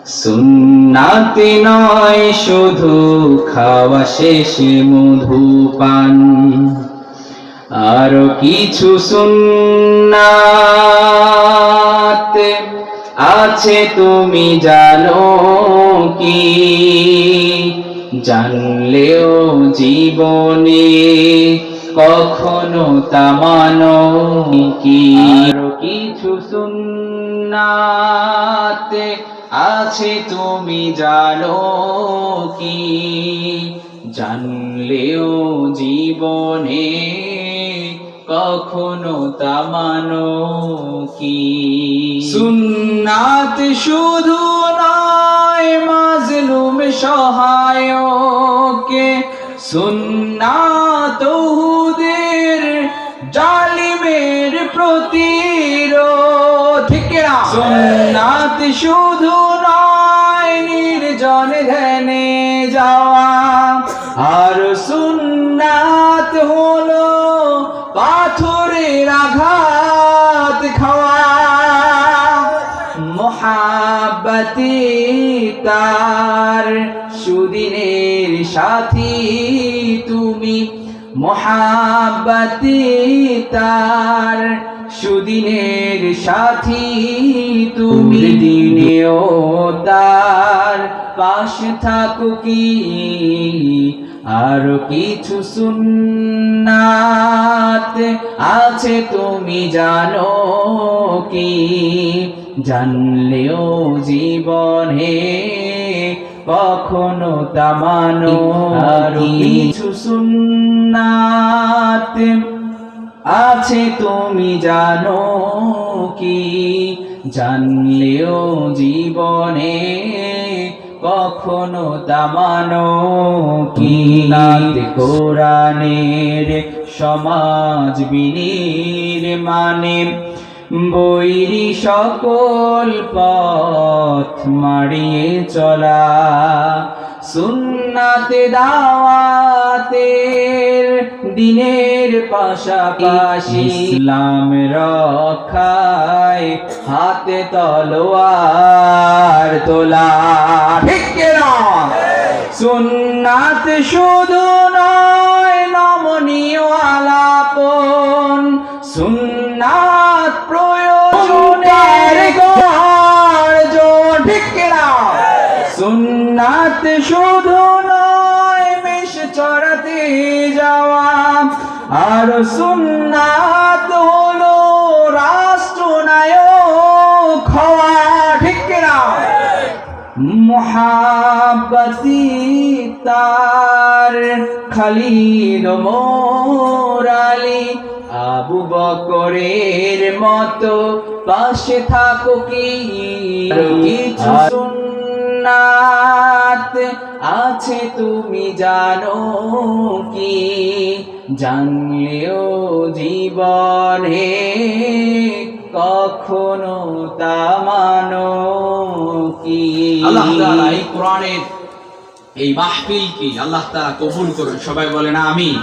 সুন্নাতে নয় শুধু খাওয়া শেষে মধুপান, আরো কিছু সুন্নাত আছে তুমি জানো কি? জানলেও জীবনে কখনো তা মানো কি? আরো কিছু সুন্নাত আছে তুমি জানো কি? জানলেও জীবনে কখনো তা মানো কি? সুন্নাত শুধু নয় মাজলুম সহায়কে, সুন্নাত উহুদের জালিমের প্রতিরোধ। সুন্নাত শুধু নয় নির্জন ধ্যানে যাওয়া, আর সুন্নাত হলো পাথরের আঘাত খাওয়া। মোহাব্বতে তার সুদিনের সাথী তুমি, মোহাব্বতে তার সুদিনের সাথী তুমি। দিনেও তার পাশে থাকো কি? আর কিছু সুন্নাত আছে তুমি জানো কি? জানলেও জীবনে কখনো তা মানো। আর কিছু সুন্নাত আছে তুমি জানো কি? জানলেও জীবনে কখনো তা মানো কি? কোরআনের সমাজ বিনির্মাণে বৈরী সকল পথ মাড়িয়ে চলা, সুন্নাতে দাওয়াতের দিনের পাশাপাশি ইসলাম রক্ষায় হাতে তলোয়ার তোলা। ঠিক না? সুন্নাত শুধু নয় নমনীয় আলাপন, সুন্নাত প্রয়োজনের গর্জন। ঠিক না? সুন্নাত শুধু নয় মেষ চড়াতে যাওয়া, আর সুন্নাত হলো রাষ্ট্রনায়ক হওয়া। ঠিক না? মোহাব্বতি তার খালিদ ওমর আলী আবু বকরের মতো পাশে থাকো কি? কিছু সুন্নাত আছে তুমি জানো কি? জানলেও জীবনে কখনো তা মানো কি? আল্লাহ তাআলা এই কোরআনের এই মাহফিলকে আল্লাহ তাআলা কবুল করুন। সবাই বলেন আমিন।